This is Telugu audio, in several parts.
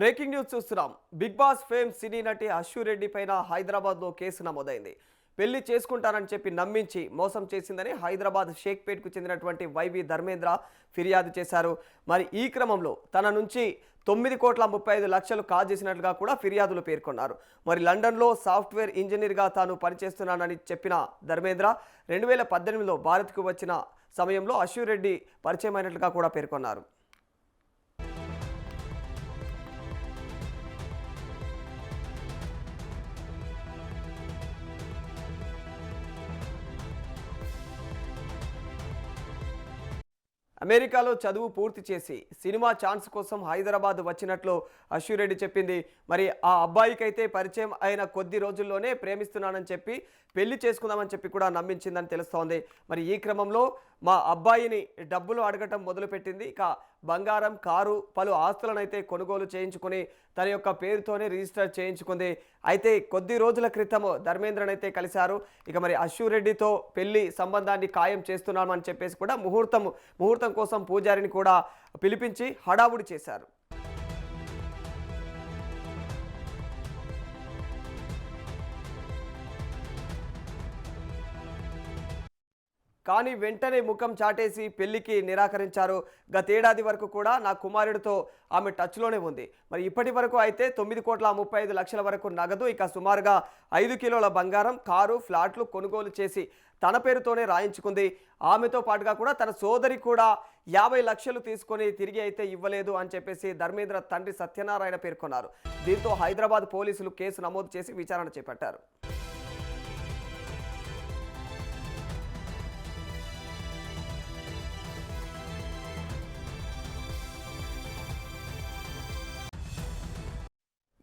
బ్రేకింగ్ న్యూస్ చూస్తున్నాం. బిగ్ బాస్ ఫేమ్ సినీ నటి అశ్వు రెడ్డి పైన హైదరాబాద్లో కేసు నమోదైంది. పెళ్లి చేసుకుంటానని చెప్పి నమ్మించి మోసం చేసిందని హైదరాబాద్ షేక్పేట్కు చెందినటువంటి వైవి ధర్మేంద్ర ఫిర్యాదు చేశారు. మరి ఈ క్రమంలో తన నుంచి 9,35,00,000 కాజేసినట్లుగా కూడా ఫిర్యాదులు పేర్కొన్నారు. మరి లండన్లో సాఫ్ట్వేర్ ఇంజనీర్గా తాను పనిచేస్తున్నానని చెప్పిన ధర్మేంద్ర 2018లో భారత్కు వచ్చిన సమయంలో అశ్వు రెడ్డి పరిచయమైనట్లుగా కూడా పేర్కొన్నారు. అమెరికాలో చదువు పూర్తి చేసి సినిమా ఛాన్స్ కోసం హైదరాబాద్ వచ్చినట్లు అశ్వు రెడ్డి చెప్పింది. మరి ఆ అబ్బాయికైతే పరిచయం అయిన కొద్ది రోజుల్లోనే ప్రేమిస్తున్నానని చెప్పి పెళ్లి చేసుకుందామని చెప్పి కూడా నమ్మించిందని తెలుస్తోంది. మరి ఈ క్రమంలో మా అబ్బాయిని డబ్బులు అడగటం మొదలుపెట్టింది. ఇక బంగారం, కారు, పలు ఆస్తులను అయితే కొనుగోలు చేయించుకుని తన యొక్క పేరుతోనే రిజిస్టర్ చేయించుకుంది. అయితే కొద్ది రోజుల క్రితం ధర్మేంద్రన్ అయితే కలిశారు. ఇక మరి అశ్వు రెడ్డితో పెళ్లి సంబంధాన్ని ఖాయం చేస్తున్నామని చెప్పేసి కూడా ముహూర్తం కోసం పూజారిని కూడా పిలిపించి హడావుడి చేశారు. కానీ వెంటనే ముఖం చాటేసి పెళ్లికి నిరాకరించారు. గతేడాది వరకు కూడా నా కుమారుడితో ఆమె టచ్లోనే ఉంది. మరి ఇప్పటి వరకు అయితే 9,35,00,000 వరకు నగదు, ఇక సుమారుగా 5 కిలోల బంగారం, కారు, ఫ్లాట్లు కొనుగోలు చేసి తన పేరుతోనే రాయించుకుంది. ఆమెతో పాటుగా కూడా తన సోదరి కూడా 50 లక్షలు తీసుకొని తిరిగి అయితే ఇవ్వలేదు అని చెప్పేసి ధర్మేంద్ర తండ్రి సత్యనారాయణ పేర్కొన్నారు. దీంతో హైదరాబాద్ పోలీసులు కేసు నమోదు చేసి విచారణ చేపట్టారు.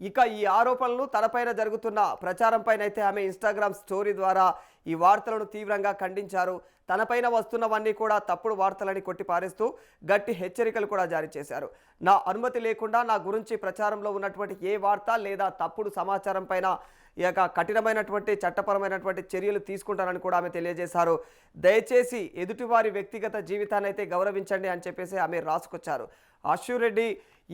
ఇక ఈ ఆరోపణలు తనపైన జరుగుతున్న ప్రచారంపైన అయితే ఆమె ఇన్స్టాగ్రామ్ స్టోరీ ద్వారా ఈ వార్తలను తీవ్రంగా ఖండించారు. తనపైన వస్తున్నవన్నీ కూడా తప్పుడు వార్తలని కొట్టిపారేస్తూ గట్టి హెచ్చరికలు కూడా జారీ చేశారు. నా అనుమతి లేకుండా నా గురించి ప్రచారంలో ఉన్నటువంటి ఏ వార్త లేదా తప్పుడు సమాచారం పైన ఇక కఠినమైనటువంటి చట్టపరమైనటువంటి చర్యలు తీసుకుంటానని కూడా ఆమె తెలియజేశారు. దయచేసి ఎదుటివారి వ్యక్తిగత జీవితాన్ని అయితే గౌరవించండి అని చెప్పేసి ఆమె రాసుకొచ్చారు. అశ్వు రెడ్డి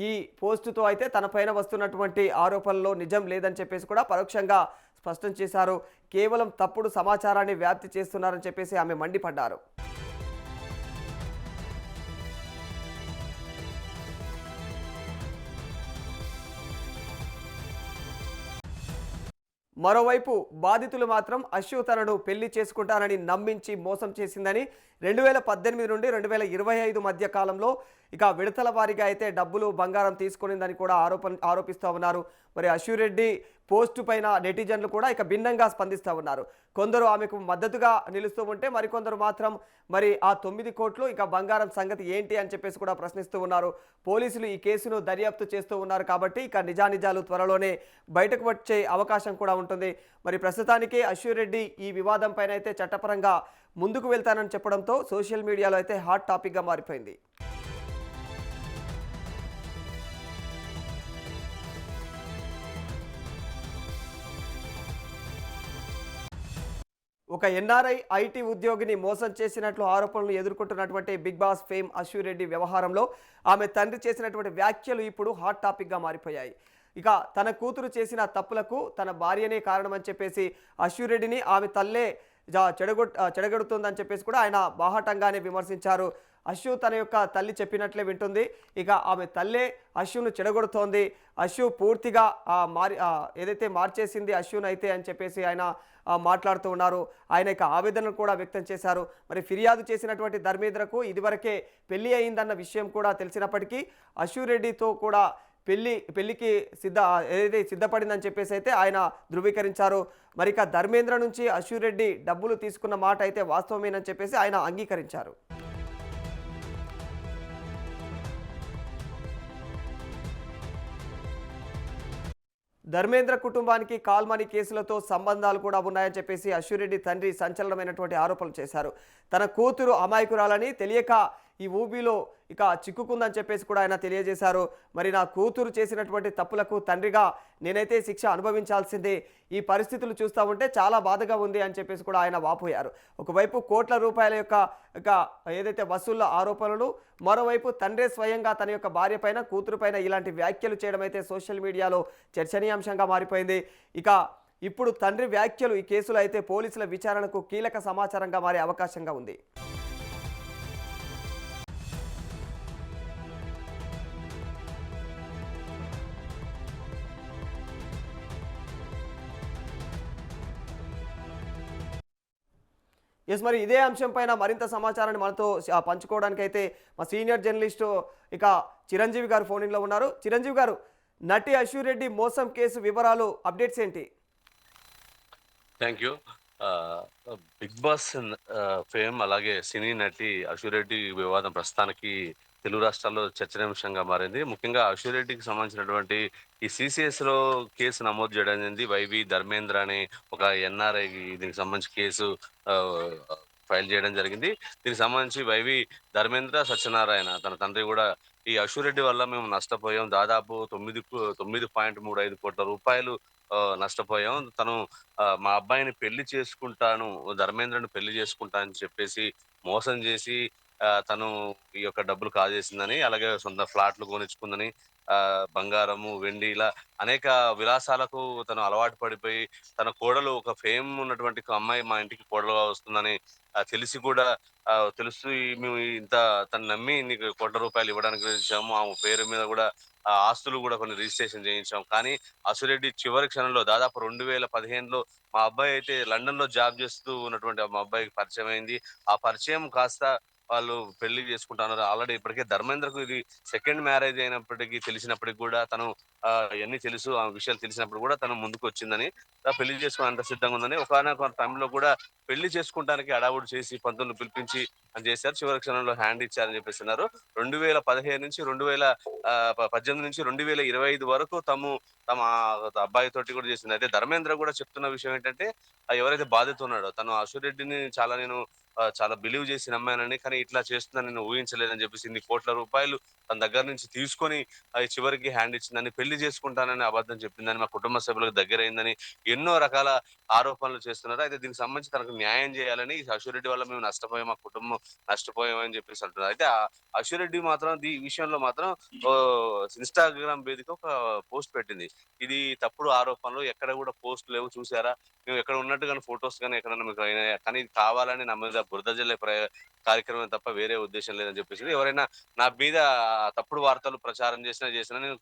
ఈ పోస్టుతో అయితే తనపైన వస్తున్నటువంటి ఆరోపణలో నిజం లేదని చెప్పేసి కూడా పరోక్షంగా స్పష్టం చేశారు. కేవలం తప్పుడు సమాచారాన్ని వ్యాప్తి చేస్తున్నారని చెప్పేసి ఆమె మండిపడ్డారు. మరోవైపు బాధితులు మాత్రం అశ్వు తనను పెళ్లి చేసుకుంటానని నమ్మించి మోసం చేసిందని 2018 నుండి 2025 మధ్య కాలంలో ఇక విడతల వారీగా అయితే డబ్బులు, బంగారం తీసుకునిందని కూడా ఆరోపిస్తూ ఉన్నారు. మరి అశ్వు రెడ్డి పోస్టు పైన నెటిజన్లు కూడా ఇక భిన్నంగా స్పందిస్తూ ఉన్నారు. కొందరు ఆమెకు మద్దతుగా నిలుస్తూ ఉంటే మరికొందరు మాత్రం మరి ఆ 9 కోట్లు ఇక బంగారం సంగతి ఏంటి అని చెప్పేసి కూడా ప్రశ్నిస్తూ ఉన్నారు. పోలీసులు ఈ కేసును దర్యాప్తు చేస్తూ ఉన్నారు కాబట్టి ఇక నిజానిజాలు త్వరలోనే బయటకు వచ్చే అవకాశం కూడా ఉంటుంది. మరి ప్రస్తుతానికి అశ్వు రెడ్డి ఈ వివాదం పైన అయితే చట్టపరంగా ముందుకు వెళ్తానని చెప్పడంతో సోషల్ మీడియాలో అయితే హాట్ టాపిక్గా మారిపోయింది. ఒక ఎన్ఆర్ఐ ఐటీ ఉద్యోగిని మోసం చేసినట్లు ఆరోపణలు ఎదుర్కొంటున్నటువంటి big Boss fame Ashwu Reddy వ్యవహారంలో ఆమె తండ్రి చేసినటువంటి వ్యాఖ్యలు ఇప్పుడు హాట్ టాపిక్గా మారిపోయాయి. ఇక తన కూతురు చేసిన తప్పులకు తన భార్యనే కారణమని చెప్పేసి అశ్వు రెడ్డిని ఆమె తల్లే చెడగొడుతుందని చెప్పేసి కూడా ఆయన బాహాటంగానే విమర్శించారు. అశ్వు తన యొక్క తల్లి చెప్పినట్లే వింటుంది, ఇక ఆమె తల్లే అశ్వును చెడగొడుతోంది. అశ్వు పూర్తిగా ఏదైతే మార్చేసింది అశ్వును అయితే అని చెప్పేసి ఆయన మాట్లాడుతూ ఉన్నారు. ఆయన ఇక ఆవేదనను కూడా వ్యక్తం చేశారు. మరి ఫిర్యాదు చేసినటువంటి ధర్మేంద్రకు ఇదివరకే పెళ్లి అయిందన్న విషయం కూడా తెలిసినప్పటికీ అశ్వు రెడ్డితో కూడా పెళ్లికి ఏదైతే సిద్ధపడిందని చెప్పేసి అయితే ఆయన ధృవీకరించారు. మరి ఇక ధర్మేంద్ర నుంచి అశ్వు రెడ్డి డబ్బులు తీసుకున్న మాట అయితే వాస్తవమేనని చెప్పేసి ఆయన అంగీకరించారు. ధర్మేంద్ర కుటుంబానికి కాల్ మనీ కేసులతో సంబంధాలు కూడా ఉన్నాయని చెప్పేసి అశ్వు రెడ్డి తండ్రి సంచలనమైనటువంటి ఆరోపణలు చేశారు. తన కూతురు అమాయకురాలని తెలియక ఈ ఊబిలో ఇక చిక్కుకుందని చెప్పేసి కూడా ఆయన తెలియజేశారు. మరి నా కూతురు చేసినటువంటి తప్పులకు తండ్రిగా నేనైతే శిక్ష అనుభవించాల్సిందే. ఈ పరిస్థితులు చూస్తూ ఉంటే చాలా బాధగా ఉంది అని చెప్పేసి కూడా ఆయన వాపోయారు. ఒకవైపు కోట్ల రూపాయల యొక్క ఇక ఏదైతే వసూళ్ల ఆరోపణలు, మరోవైపు తండ్రే స్వయంగా తన యొక్క భార్య పైన, కూతురు పైన ఇలాంటి వ్యాఖ్యలు చేయడం అయితే సోషల్ మీడియాలో చర్చనీయాంశంగా మారిపోయింది. ఇక ఇప్పుడు తండ్రి వ్యాఖ్యలు ఈ కేసులో అయితే పోలీసుల విచారణకు కీలక సమాచారంగా మారే అవకాశంగా ఉంది. ఎస్, మరి ఇదే అంశం పైన మరింత సమాచారాన్ని మనతో పంచుకోవడానికైతే మా సీనియర్ జర్నలిస్టు ఇక చిరంజీవి గారు ఫోన్ ఇన్లో ఉన్నారు. చిరంజీవి గారు, నటి అశ్విన్ రెడ్డి మోసం కేసు వివరాలు, అప్డేట్స్ ఏంటి? Thank you. Bigg Boss fame అలాగే సినీ నటి అశ్విరెడ్డి వివాదం ప్రస్తుతానికి తెలుగు రాష్ట్రాల్లో చర్చనీయాంశంగా మారింది. ముఖ్యంగా అశ్విరెడ్డికి సంబంధించినటువంటి ఈ సిసిఎస్ లో కేసు నమోదు చేయడం జరిగింది. వైవి ధర్మేంద్ర అనే ఒక ఎన్ఆర్ఐ దీనికి సంబంధించి కేసు ఆ, ఫైల్ చేయడం జరిగింది. దీనికి సంబంధించి వైవి ధర్మేంద్ర, సత్యనారాయణ తన తండ్రి కూడా ఈ అశ్విరెడ్డి వల్ల మేము నష్టపోయాం, దాదాపు 9.35 కోట్ల రూపాయలు నష్టపోయాం. తను మా అబ్బాయిని పెళ్లి చేసుకుంటాను, ధర్మేంద్రను పెళ్లి చేసుకుంటా అని చెప్పేసి మోసం చేసి తను ఈ యొక్క డబ్బులు కాజేసిందని, అలాగే సొంత ఫ్లాట్లు కొనిచ్చుకుందని, బంగారము, వెండి ఇలా అనేక విలాసాలకు తను అలవాటు పడిపోయి, తన కోడలు ఒక ఫేమ్ ఉన్నటువంటి ఒక అమ్మాయి మా ఇంటికి కోడలుగా వస్తుందని తెలిసి కూడా తెలుసు మేము ఇంత తను నమ్మి నీకు కోట్ల రూపాయలు ఇవ్వడానికి ఇచ్చాము, ఆ పేరు మీద కూడా ఆస్తులు కూడా కొన్ని రిజిస్ట్రేషన్ చేయించాం. కానీ అసురెడ్డి చివరి క్షణంలో దాదాపు 2015లో మా అబ్బాయి అయితే లండన్ లో జాబ్ చేస్తూ ఉన్నటువంటి మా అబ్బాయికి పరిచయం అయింది. ఆ పరిచయం కాస్త వాళ్ళు పెళ్లి చేసుకుంటున్నారు. ఆల్రెడీ ఇప్పటికే ధర్మేంద్రకు ఇది సెకండ్ మ్యారేజ్ అయినప్పటికీ తెలిసినప్పటికి కూడా తను ఇవన్నీ తెలుసు, ఆ విషయాలు తెలిసినప్పుడు కూడా తను ముందుకు వచ్చిందని, పెళ్లి చేసుకుని అంత సిద్ధంగా ఉందని, ఒకనొక టైంలో కూడా పెళ్లి చేసుకుంటానికి అడావుడు చేసి పంతులను పిలిపించి అని చేశారు. చివరి క్షణంలో హ్యాండ్ ఇచ్చారని చెప్పేస్తున్నారు. 2015 నుంచి 2018 నుంచి 2025 వరకు తమ అబ్బాయి తోటి కూడా చేసింది. అయితే ధర్మేంద్ర కూడా చెప్తున్న విషయం ఏంటంటే, ఎవరైతే బాధిత ఉన్నాడో తను అశ్వరెడ్డిని చాలా బిలీవ్ చేసి నమ్మానని, కానీ ఇట్లా చేస్తుందని నేను ఊహించలేదని చెప్పేసి ఇన్ని కోట్ల రూపాయలు తన దగ్గర నుంచి తీసుకొని అది చివరికి హ్యాండ్ ఇచ్చిందని, పెళ్లి చేసుకుంటానని అబద్ధం చెప్పిందని, మా కుటుంబ సభ్యులకు దగ్గరైందని ఎన్నో రకాల ఆరోపణలు చేస్తున్నారు. అయితే దీనికి సంబంధించి తనకు న్యాయం చేయాలని, అశ్వరెడ్డి వల్ల మేము నష్టపోయాం, మా కుటుంబం నష్టపోయామని చెప్పేసి అంటున్నారు. అయితే అశ్వరెడ్డి మాత్రం ఈ విషయంలో మాత్రం ఇన్స్టాగ్రామ్ వేదిక ఒక పోస్ట్ పెట్టింది. ఇది తప్పుడు ఆరోపణలు, ఎక్కడ కూడా పోస్ట్ లేవు, చూసారా, మేము ఎక్కడ ఉన్నట్టుగా ఫొటోస్ కానీ ఎక్కడన్నా మీకు అయినాయా, కానీ ఇది కావాలని నా మీద బురద జల్లే కార్యక్రమం తప్ప వేరే ఉద్దేశం లేదని చెప్పేసి, ఎవరైనా నా మీద తప్పుడు వార్తలు ప్రచారం చేసినా నేను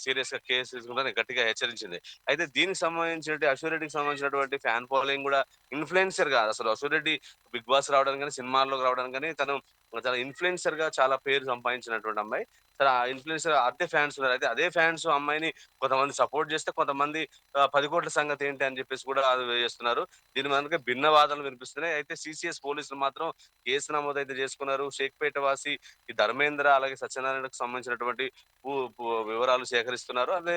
సీరియస్ గా కేసు తీసుకుంటా గట్టిగా హెచ్చరించింది. అయితే దీనికి సంబంధించిన అశ్వరెడ్డికి సంబంధించినటువంటి ఫ్యాన్ ఫాలోయింగ్ కూడా ఇన్ఫ్లుయెన్సర్ గా, అసలు అశ్వరెడ్డి బిగ్ బాస్ రావడానికి కానీ సినిమాల్లోకి రావడానికి కానీ తను చాలా ఇన్ఫ్లుయెన్సర్ గా చాలా పేరు సంపాదించినటువంటి అమ్మాయి. చాలా ఇన్ఫ్లుయెన్సర్ అదే ఫ్యాన్స్ ఉన్నారు. అయితే అదే ఫ్యాన్స్ అమ్మాయిని కొంతమంది సపోర్ట్ చేస్తే, కొంతమంది 10 కోట్ల సంగతి ఏంటి అని చెప్పేసి కూడా అది చేస్తున్నారు. దీని మనకి భిన్న వాదనలు వినిపిస్తున్నాయి. అయితే సిసిఎస్ పోలీసులు మాత్రం కేసు నమోదు అయితే చేసుకున్నారు. షేక్పేట వాసి ఈ ధర్మేంద్ర అలాగే సత్యనారాయణకు సంబంధించినటువంటి వివరాలు సేకరిస్తున్నారు. అదే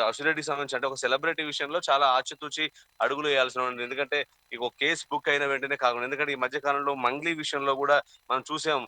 అశ్విరెడ్డికి సంబంధించి అంటే ఒక సెలబ్రిటీ విషయంలో చాలా ఆచితూచి అడుగులు వేయాల్సిన ఉంది. ఎందుకంటే ఈ ఒక కేసు బుక్ అయిన వెంటనే కాకుండా, ఎందుకంటే ఈ మధ్య కాలంలో మంగ్లీ విషయంలో కూడా మనం చూసాం,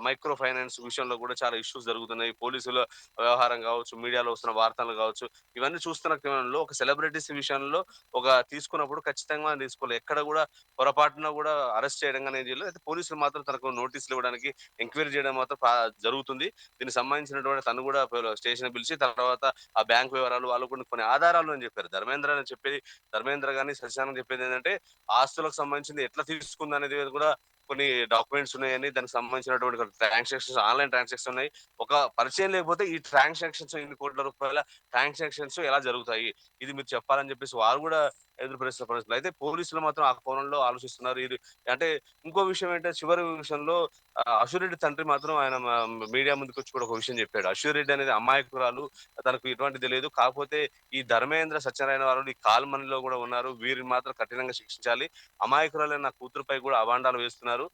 మైక్రో ఫైనాన్స్ విషయంలో కూడా చాలా ఇష్యూస్ జరుగుతున్నాయి. పోలీసుల వ్యవహారం కావచ్చు, మీడియాలో వస్తున్న వార్తలు కావచ్చు, ఇవన్నీ చూస్తున్న క్రమంలో ఒక సెలబ్రిటీస్ విషయంలో ఒక తీసుకున్నప్పుడు ఖచ్చితంగా తీసుకోవాలి. ఎక్కడ కూడా పొరపాటున కూడా అరెస్ట్ చేయడం కానీ చేయలేదు. అయితే పోలీసులు మాత్రం తనకు నోటీసులు ఇవ్వడానికి, ఎంక్వైరీ చేయడం మాత్రం జరుగుతుంది. దీనికి సంబంధించినటువంటి తను కూడా స్టేషన్ పిలిచి తర్వాత ఆ బ్యాంక్ వివరాలు వాళ్ళు కూడా కొన్ని ఆధారాలు అని చెప్పారు. ధర్మేంద్ర గాని సత్యనారాయణ చెప్పేది ఏంటంటే, ఆస్తులకు సంబంధించింది ఎట్లా తీసుకుంది అనేది కూడా కొన్ని డాక్యుమెంట్స్ ఉన్నాయని, దానికి సంబంధించినటువంటి ట్రాన్సాక్షన్స్, ఆన్లైన్ ట్రాన్సాక్షన్స్ ఉన్నాయి. ఒక పరిచయం లేకపోతే ఈ ట్రాన్సాక్షన్స్, ఇన్ని కోట్ల రూపాయల ట్రాన్సాక్షన్స్ ఎలా జరుగుతాయి, ఇది మీరు చెప్పాలని చెప్పేసి వారు కూడా ఎదురు ప్రశ్న పరిస్థితులు. అయితే పోలీసులు మాత్రం ఆ కోణంలో ఆలోచిస్తున్నారు. ఇది అంటే ఇంకో విషయం ఏంటంటే, చివరి విషయంలో అశ్వరెడ్డి తండ్రి మాత్రం ఆయన మీడియా ముందుకు వచ్చి కూడా ఒక విషయం చెప్పాడు. అశ్వరెడ్డి అనేది అమాయకురాలు, తనకు ఎటువంటిది తెలియదు, కాకపోతే ఈ ధర్మేంద్ర, సత్యనారాయణ వారు ఈ కాల్మనీలో కూడా ఉన్నారు, వీరిని మాత్రం కఠినంగా శిక్షించాలి, అమాయకురాలైన నా కూతురుపై కూడా అభాండాలు వేస్తున్నారు,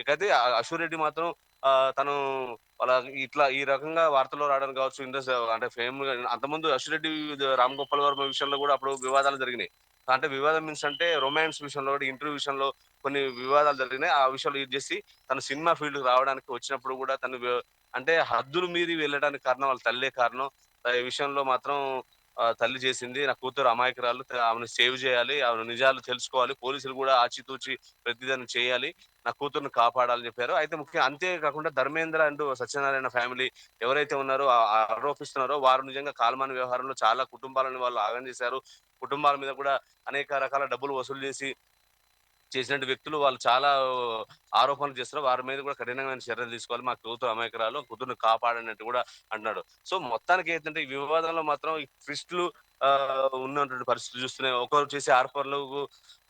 ఇకైతే అశు రెడ్డి మాత్రం తను వాళ్ళ ఇట్లా ఈ రకంగా వార్తల్లో రావడానికి కావచ్చు, అంటే ఫేమ్ అంతకుముందు అశు రెడ్డి, రామ్ గోపాల్ వర్మ విషయంలో కూడా అప్పుడు వివాదాలు జరిగినాయి. అంటే వివాదం మీన్స్ అంటే రొమాన్స్ విషయంలో కూడా, ఇంటర్వ్యూ విషయంలో కొన్ని వివాదాలు జరిగినాయి. ఆ విషయంలో యూజ్ చేసి తను సినిమా ఫీల్డ్ రావడానికి వచ్చినప్పుడు కూడా తను అంటే హద్దులు మీరి వెళ్ళడానికి కారణం వాళ్ళ తల్లే కారణం. ఈ విషయంలో మాత్రం తల్లి చేసింది. నా కూతురు అమాయకురాలు. ఆమెను సేవ్ చేయాలి. ఆమెను నిజాలు తెలుసుకోవాలి. పోలీసులు కూడా ఆచితూచి ప్రతిదాన్ని చేయాలి. నా కూతుర్ని కాపాడాలని చెప్పారు. అయితే ముఖ్యంగా అంతే కాకుండా ధర్మేంద్ర అండ్ సత్యనారాయణ ఫ్యామిలీ ఎవరైతే ఉన్నారో ఆరోపిస్తున్నారో వారు నిజంగా కాల్మాన్ వ్యవహారంలో చాలా కుటుంబాలను వాళ్ళు ఆగం చేశారు. కుటుంబాల మీద కూడా అనేక రకాల డబ్బులు వసూలు చేసినట్టు వ్యక్తులు వాళ్ళు చాలా ఆరోపణలు చేస్తున్నారు. వారి మీద కూడా కఠినమైన చర్యలు తీసుకోవాలి. మా కూతురు అమాయకురాలు, కూతుర్ని కాపాడన్నట్టు కూడా అంటున్నాడు. సో మొత్తానికి ఏంటంటే ఈ వివాదంలో మాత్రం ఈ ట్విస్టులు ఉన్నటువంటి పరిస్థితులు చూస్తున్నాయి. ఒకరు చేసే ఆరోపణలకు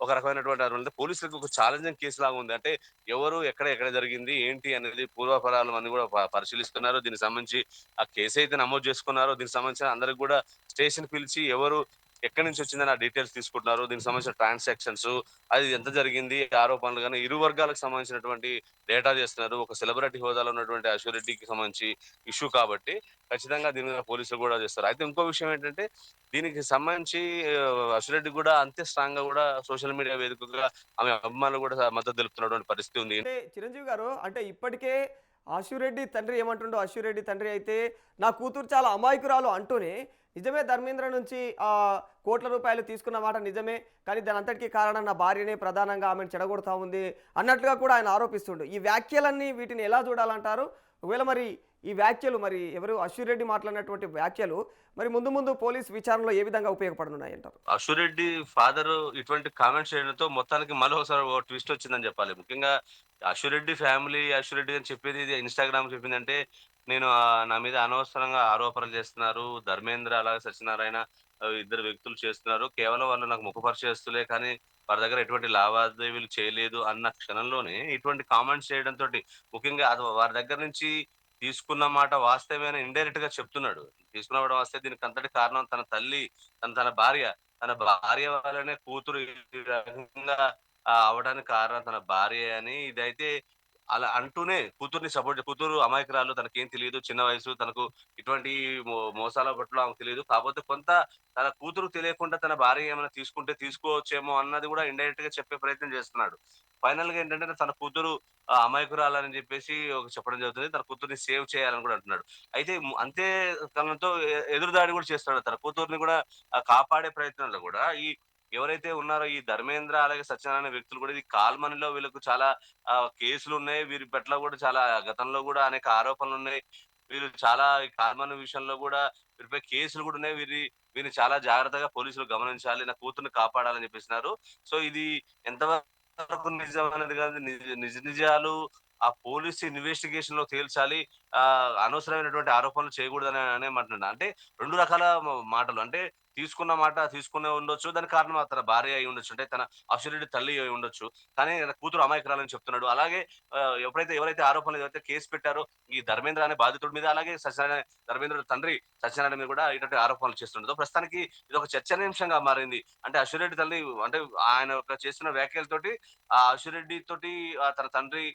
ఒక రకమైనటువంటి అంటే పోలీసులకు ఒక ఛాలెంజింగ్ కేసు లాగా ఉంది. అంటే ఎవరు ఎక్కడ జరిగింది ఏంటి అనేది పూర్వాపరాలు అన్ని కూడా పరిశీలిస్తున్నారు. దీనికి సంబంధించి ఆ కేసు అయితే నమోదు చేసుకున్నారో దీనికి సంబంధించిన అందరికి కూడా స్టేషన్ పిలిచి ఎవరు ఎక్కడి నుంచి వచ్చిందని ఆ డీటెయిల్స్ తీసుకుంటున్నారు. దీనికి సంబంధించిన ట్రాన్సాక్షన్స్, అది ఎంత జరిగింది, ఆరోపణలు గాని ఇరు వర్గాలకు సంబంధించినటువంటి డేటా చేస్తున్నారు. ఒక సెలబ్రిటీ హోదాలో ఉన్నటువంటి అశు రెడ్డికి సంబంధించి ఇష్యూ కాబట్టి ఖచ్చితంగా దీని మీద పోలీసులు కూడా చేస్తారు. అయితే ఇంకో విషయం ఏంటంటే దీనికి సంబంధించి అశు రెడ్డి కూడా అంతే స్ట్రాంగ్ గా కూడా సోషల్ మీడియా వేదికగా ఆమె అభిమానులు కూడా మద్దతు తెలుపుతున్నటువంటి పరిస్థితి ఉంది. అంటే చిరంజీవి గారు, అంటే ఇప్పటికే ఆశురెడ్డి తండ్రి ఏమంటుండో, ఆశురెడ్డి తండ్రి అయితే నా కూతురు చాలా అమాయకురాలు అంటూనే, నిజమే ధర్మేంద్ర నుంచి కోట్ల రూపాయలు తీసుకున్న మాట నిజమే, కానీ దాని అంతటికీ కారణం నా భార్యనే ప్రధానంగా ఆమెను చెడగొడతా ఉంది అన్నట్లుగా కూడా ఆయన ఆరోపిస్తుండు. ఈ వ్యాఖ్యలన్నీ వీటిని ఎలా చూడాలంటారు? ఒకవేళ మరి ఈ వ్యాఖ్యలు, మరి ఎవరు అశ్విరెడ్డి మాట్లాడినటువంటి వ్యాఖ్యలు మరి ముందు ముందు పోలీస్ విచారణలో ఏ విధంగా ఉపయోగపడనున్నాయి అంటారు? అశురెడ్డి ఫాదర్ ఇటువంటి కామెంట్స్ చేయడంతో మొత్తానికి మళ్ళీ ఒకసారి ఒక ట్విస్ట్ వచ్చిందని చెప్పాలి. ముఖ్యంగా అశురెడ్డి ఫ్యామిలీ, అశురెడ్డి అని చెప్పేది ఇది ఇన్‌స్టాగ్రామ్ చెప్పిందంటే, నేను నా మీద అనవసరంగా ఆరోపణలు చేస్తున్నారు. ధర్మేంద్ర అలాగే సత్యనారాయణ ఇద్దరు వ్యక్తులు చేస్తున్నారు. కేవలం వాళ్ళు నాకు ముఖపరిచయస్తులే కానీ వారి దగ్గర ఎటువంటి లావాదేవీలు చేయలేదు అన్న క్షణంలోనే ఇటువంటి కామెంట్స్ చేయడంతోటి, ముఖ్యంగా అది వారి దగ్గర నుంచి తీసుకున్న మాట వాస్తవమే అని ఇండైరెక్ట్ గా చెప్తున్నాడు. తీసుకున్న మాట వాస్తవమే, దీనికి అంతటి కారణం తన తల్లి, తన భార్య. తన భార్య వల్లనే కూతురు ఈ రకంగా అవ్వడానికి కారణం తన భార్యే అని ఇదైతే అలా అంటూనే కూతురు అమాయకురాలు, తనకేం తెలియదు. చిన్న వయసు. తనకు ఇటువంటి మోసాల పట్ల ఆమెకు తెలియదు. కాపోతే కొంత తన కూతురుకు తెలియకుండా తన భార్య ఏమైనా తీసుకుంటే తీసుకోవచ్చేమో అన్నది కూడా ఇండైరెక్ట్ గా చెప్పే ప్రయత్నం చేస్తున్నాడు. ఫైనల్‌గా ఏంటంటే తన కూతురు అమాయకురాలని చెప్పేసి చెప్పడం జరుగుతుంది. తన కూతుర్ని సేవ్ చేయాలని కూడా అంటున్నాడు. అయితే అంతే తనంతో ఎదురుదాడి కూడా చేస్తున్నాడు. తన కూతుర్ని కూడా కాపాడే ప్రయత్నంలో కూడా ఎవరైతే ఉన్నారో ఈ ధర్మేంద్ర అలాగే సత్యనారాయణ వ్యక్తులు కూడా ఇది కాల్మనీలో వీళ్ళకు చాలా కేసులున్నాయి. వీరి పట్ల కూడా చాలా గతంలో కూడా అనేక ఆరోపణలున్నాయి. వీళ్ళు చాలా ఈ కాల్మనీ విషయంలో కూడా వీరిపై కేసులు కూడా ఉన్నాయి. వీరిని చాలా జాగ్రత్తగా పోలీసులు గమనించాలి. నా కూతుర్ని కాపాడాలని చెప్పేసినారు. సో ఇది ఎంతవరకు నిజం అనేది కాదు. నిజాలు ఆ పోలీస్ ఇన్వెస్టిగేషన్ లో తేల్చాలి. అనవసరమైనటువంటి ఆరోపణలు చేయకూడదని అనేమంటున్నాడు. అంటే 2 రకాల మాటలు. అంటే తీసుకున్న మాట తీసుకునే ఉండొచ్చు. దానికి కారణం తన భార్య అయి ఉండొచ్చు. అంటే తన అశ్విరెడ్డి తల్లి అయి ఉండొచ్చు. కానీ తన కూతురు అమాయకురాలని చెప్తున్నాడు. అలాగే ఎవరైతే ఆరోపణలు ఏవైతే కేసు పెట్టారో ఈ ధర్మేంద్ర అనే బాధితుడి మీద, అలాగే ధర్మేంద్ర తండ్రి సత్యనారాయణ మీద కూడా ఇటువంటి ఆరోపణలు చేస్తుండదు. ప్రస్తుతానికి ఇది ఒక చర్చనీయాంశంగా మారింది. అంటే అశ్విరెడ్డి తల్లి అంటే ఆయన చేస్తున్న వ్యాఖ్యలతోటి ఆ అశ్విరెడ్డి తోటి తన తండ్రి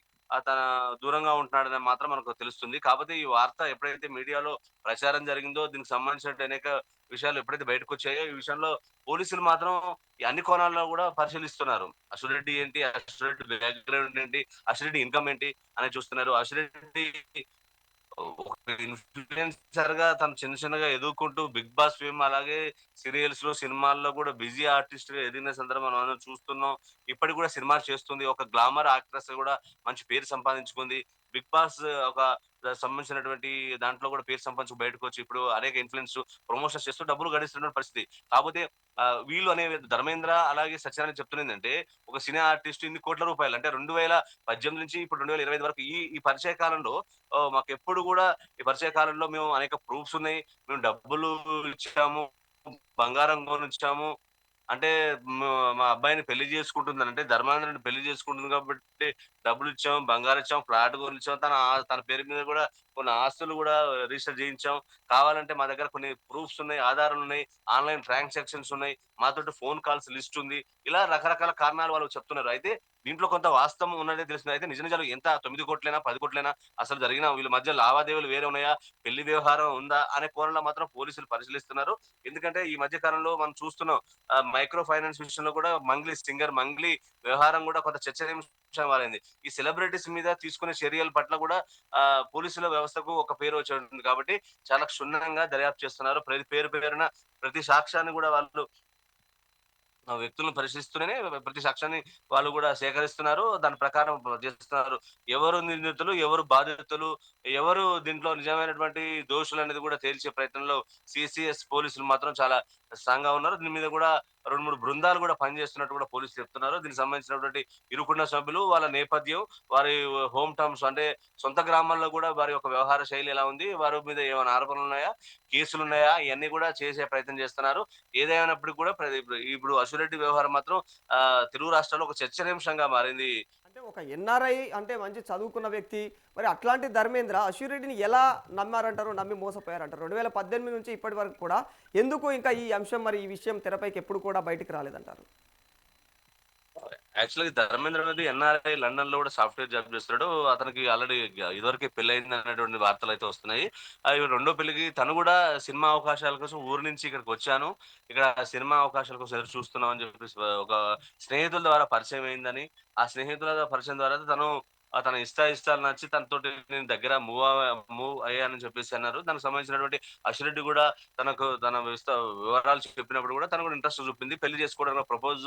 తన దూరంగా ఉంటున్నాడని మాత్రం మనకు తెలుస్తుంది. కాకపోతే ఈ వార్త ఎప్పుడైతే మీడియాలో ప్రచారం జరిగిందో, దీనికి సంబంధించిన అనేక విషయాలు ఎప్పుడైతే బయటకొచ్చాయో, ఈ విషయంలో పోలీసులు మాత్రం ఈ అన్ని కోణాల్లో కూడా పరిశీలిస్తున్నారు. అశ్విరెడ్డి ఏంటి? అశ్విరెడ్డి బ్యాక్‌గ్రౌండ్ ఏంటి? అశ్విరెడ్డి ఇన్‌కమ్ ఏంటి? అనేది చూస్తున్నారు. అశ్విరెడ్డి ఒక ఇన్‌ఫ్లుయెన్సర్ గా తను చిన్నగా ఎదుగుకుంటూ 'బిగ్ బాస్' ఫేమ్ అలాగే సీరియల్స్‌లో, సినిమాల్లో కూడా బిజీ ఆర్టిస్ట్‌గా ఎదిగిన సందర్భం మనమందరం చూస్తున్నాం. ఇప్పటికి కూడా సినిమాలు చేస్తుంది. ఒక గ్లామర్ యాక్ట్రెస్ కూడా మంచి పేరు సంపాదించుకుంది. 'బిగ్ బాస్' ఒక సంబంధించినటువంటి దాంట్లో కూడా పేరు సంపాదించుకొని బయటకొచ్చి ఇప్పుడు అనేక ప్రమోషన్స్ చేస్తూ డబ్బులు గడిస్తున్న పరిస్థితి. కాకపోతే వీళ్ళు అనే ధర్మేంద్ర అలాగే సత్యనారాయణ చెప్తున్నదేంటంటే, ఒక సినీ ఆర్టిస్ట్ ఇన్ని కోట్ల రూపాయలు అంటే 2018 నుంచి ఇప్పుడు 2025 వరకు ఈ పరిచయ కాలంలో మాకెప్పుడు కూడా ఈ పరిచయ కాలంలో మేము అనేక ప్రూఫ్స్ ఉన్నాయి. మేము డబ్బులు ఇచ్చాము. బంగారం కొనిచ్చాము. అంటే మా అబ్బాయిని పెళ్లి చేసుకుంటుందని, అంటే ధర్మాంధ్రని పెళ్లి చేసుకుంటుంది కాబట్టి డబ్బులిచ్చాం, బంగారం ఇచ్చాం, ఫ్లాట్ కొనిచ్చాం. తన పేరు మీద కూడా కొన్ని ఆస్తులు కూడా రిజిస్టర్ చేయించాం. కావాలంటే మా దగ్గర కొన్ని ప్రూఫ్స్ ఉన్నాయి, ఆధారాలున్నాయి, ఆన్‌లైన్ ట్రాన్సాక్షన్స్ ఉన్నాయి, మాతోటి ఫోన్ కాల్స్ లిస్ట్ ఉంది. ఇలా రకరకాల కారణాలు వాళ్ళు చెప్తున్నారు. అయితే దీంట్లో కొంత వాస్తవం ఉన్నదే తెలిసింది. అయితే నిజ నిజాలు ఎంత 9 కోట్లేనా, 10 కోట్లేనా, అసలు జరిగిన వీళ్ళ మధ్య లావాదేవీలు వేరే ఉన్నాయా, పెళ్లి వ్యవహారం ఉందా అనే కోణంలో మాత్రం పోలీసులు పరిశీలిస్తున్నారు. ఎందుకంటే ఈ మధ్య కాలంలో మనం చూస్తున్నాం మైక్రో ఫైనాన్స్ విషయంలో కూడా సింగర్ మంగ్లీ వ్యవహారం కూడా కొంత చర్చనీయాంశం మారింది. ఈ సెలబ్రిటీస్ మీద తీసుకునే చర్యల పట్ల కూడా పోలీసుల వ్యవస్థకు ఒక పేరు వచ్చి ఉంటుంది కాబట్టి చాలా క్షుణ్ణంగా దర్యాప్తు చేస్తున్నారు. పేరు పేరున ప్రతి సాక్ష్యాన్ని కూడా వాళ్ళు వ్యక్తులను పరిశీలిస్తూనే ప్రతి సాక్ష్యాన్ని వాళ్ళు కూడా సేకరిస్తున్నారు. దాని ప్రకారం చేస్తున్నారు. ఎవరు నిందితులు, ఎవరు బాధితులు, ఎవరు దీంట్లో నిజమైనటువంటి దోషులనేది కూడా తేల్చే ప్రయత్నంలో సీసీఎస్ పోలీసులు మాత్రం చాలా స్ట్రాంగ్‌గా ఉన్నారు. దీని మీద కూడా 2, 3 బృందాలు కూడా పనిచేస్తున్నట్టు కూడా పోలీసులు చెప్తున్నారు. దీనికి సంబంధించినటువంటి ఇరుకున్న సభ్యులు, వాళ్ళ నేపథ్యం, వారి హోమ్ టౌన్స్ అంటే సొంత గ్రామాల్లో కూడా వారి యొక్క వ్యవహార శైలి ఎలా ఉంది, వారి మీద ఏమైనా ఆరోపణలున్నాయా, కేసులున్నాయా, ఇయన్నీ కూడా చేసే ప్రయత్నం చేస్తున్నారు. ఏదేమైనప్పటికి కూడా ఇప్పుడు అశ్విరెడ్డి వ్యవహారం మాత్రం తెలుగు రాష్ట్రాల్లో ఒక చర్చనీయాంశంగా మారింది. అంటే ఒక ఎన్ఆర్ఐ అంటే మంచి చదువుకున్న వ్యక్తి మరి అట్లాంటి ధర్మేంద్ర అశ్విరెడ్డిని ఎలా నమ్మారంటారు, నమ్మి మోసపోయారంటారు? 2018 నుంచి ఇప్పటి వరకు కూడా ఎందుకు ఇంకా ఈ అంశం మరి ఈ విషయం తెరపైకి ఎప్పుడు కూడా బయటికి రాలేదంటారు? యాక్చువల్‌గా ధర్మేంద్ర అనేది ఎన్ఆర్ఐ లండన్‌లో కూడా సాఫ్ట్‌వేర్ జాబ్ చేస్తున్నాడు. అతనికి ఆల్రెడీ ఇదివరకే పెళ్లయింది అనేటువంటి వార్తలైతే వస్తున్నాయి. రెండో పెళ్లికి తను కూడా సినిమా అవకాశాల కోసం ఊరు నుంచి ఇక్కడికొచ్చాను. ఇక్కడ సినిమా అవకాశాల కోసం ఎదురు చూస్తున్నాం అని చెప్పేసి ఒక స్నేహితుల ద్వారా పరిచయం అయిందని, ఆ స్నేహితుల పరిచయం ద్వారా తను తన ఇష్టాయిష్టాలు నచ్చి తనతోటి నేను దగ్గర మూవ్ అయ్యానని చెప్పేసి అన్నారు. దానికి సంబంధించినటువంటి అశ్విరెడ్డి కూడా తన వివరాలు చెప్పినప్పుడు కూడా తను కూడా ఇంట్రెస్ట్ చూపింది. పెళ్లి చేసుకోవడానికి ప్రపోజ్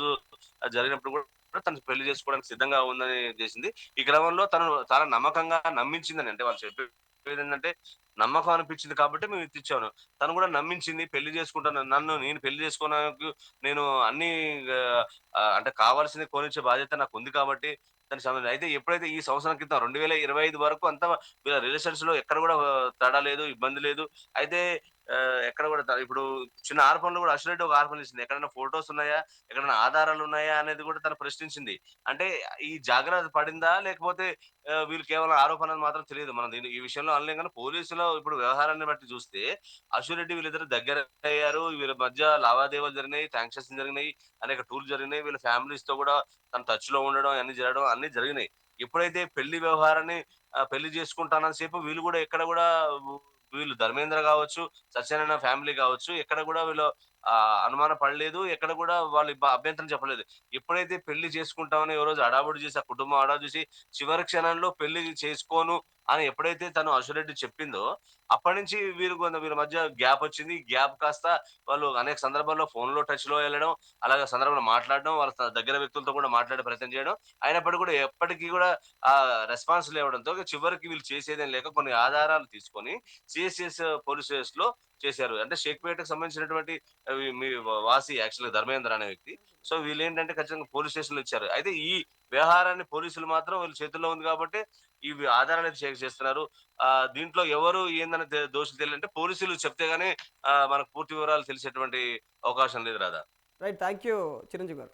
జరిగినప్పుడు కూడా తను పెళ్లి చేసుకోవడానికి సిద్ధంగా ఉందని చేసింది. ఈ క్రమంలో తను చాలా నమ్మకంగా నమ్మించిందని అంటే వాళ్ళు చెప్పేదేంటంటే నమ్మకం అనిపించింది కాబట్టి మేము ఇచ్చిచ్చాను. తను కూడా నమ్మించింది. పెళ్లి చేసుకుంటాను నేను పెళ్లి చేసుకోవడానికి నేను అన్ని అంటే కావాల్సింది కొనిచ్చే బాధ్యత నాకుంది కాబట్టి దానికి సంబంధించి అయితే ఎప్పుడైతే ఈ సంవత్సరం క్రితం 2025 వరకు అంతా వీళ్ళ రిలేషన్స్‌లో ఎక్కడ కూడా తేడా లేదు, ఇబ్బంది లేదు. అయితే ఎక్కడ కూడా ఇప్పుడు చిన్న ఆరోపణలు కూడా అశ్విరెడ్డి ఒక ఆరోపణ చేసింది. ఎక్కడైనా ఫోటోస్ ఉన్నాయా? ఎక్కడైనా ఆధారాలున్నాయా? అనేది కూడా తను ప్రశ్నించింది. అంటే ఈ జాగ్రత్త పడిందా? లేకపోతే వీళ్ళు కేవలం ఆరోపణలు మాత్రం తెలియదు. మనం ఈ విషయంలో అనలేం గానీ పోలీసుల ఇప్పుడు వ్యవహారాన్ని బట్టి చూస్తే అశ్విరెడ్డి వీళ్ళిద్దరు దగ్గరయ్యారు. వీళ్ళ మధ్య లావాదేవీలు జరిగినాయి. శాంక్షన్స్ జరిగినాయి. అనేక టూర్‌లు జరిగినాయి. వీళ్ళ ఫ్యామిలీస్‌తో కూడా తను టచ్‌లో ఉండడం అన్నీ జరగడం అన్నీ జరిగినాయి. ఎప్పుడైతే పెళ్లి వ్యవహారాన్ని పెళ్లి చేసుకుంటానని సేపు వీళ్ళు కూడా ఎక్కడ కూడా వీళ్ళు ధర్మేంద్ర గావచ్చు, సత్యనారాయణ ఫ్యామిలీ గావచ్చు, ఎక్కడ కూడా వీళ్ళు అనుమాన పడలేదు. ఎక్కడ కూడా వాళ్ళు అభ్యంతరం చెప్పలేదు. ఎప్పుడైతే పెళ్లి చేసుకుంటామని ఓ రోజు హడావుడి చేసి, ఆ కుటుంబం హడావుడి చేసి, చివరి క్షణంలో పెళ్లి చేసుకోను అని ఎప్పుడైతే తను అశ్విరెడ్డి చెప్పిందో, అప్పటినుంచి వీళ్ళ మధ్య గ్యాప్ వచ్చింది. గ్యాప్ కాస్త వాళ్ళు అనేక సందర్భాల్లో ఫోన్‌లో టచ్‌లో ఎళ్ళడం, అలాగే సందర్భంలో మాట్లాడడం, వాళ్ళ దగ్గర వ్యక్తులతో కూడా మాట్లాడే ప్రయత్నం చేయడం. అయినప్పటికి కూడా ఎప్పటికి కూడా రెస్పాన్స్ లేవడంతో చివరికి వీళ్ళు చేసేదేం లేక కొన్ని ఆధారాలు తీసుకొని సీఎస్ఎస్ పోలీస్ స్టేషన్‌లో చేశారు. అంటే షేక్‌పేటకి సంబంధించినటువంటి మీ వాసి యాక్చువల్‌గా ధర్మేంద్ర అనే వ్యక్తి. సో వీళ్ళేంటంటే ఖచ్చితంగా పోలీస్ స్టేషన్‌లో ఇచ్చారు. అయితే ఈ వ్యవహారాన్ని పోలీసులు మాత్రం వీళ్ళ చేతుల్లో ఉంది కాబట్టి ఇవి ఆధారాలైతే చేస్తున్నారు. దీంట్లో ఎవరు ఏందని దోషులు తెలియాలంటే పోలీసులు చెప్తే గాని మనకు పూర్తి వివరాలు తెలిసేటువంటి అవకాశం లేదు రాదా. రైట్. థ్యాంక్ యూ చిరంజీవి గారు.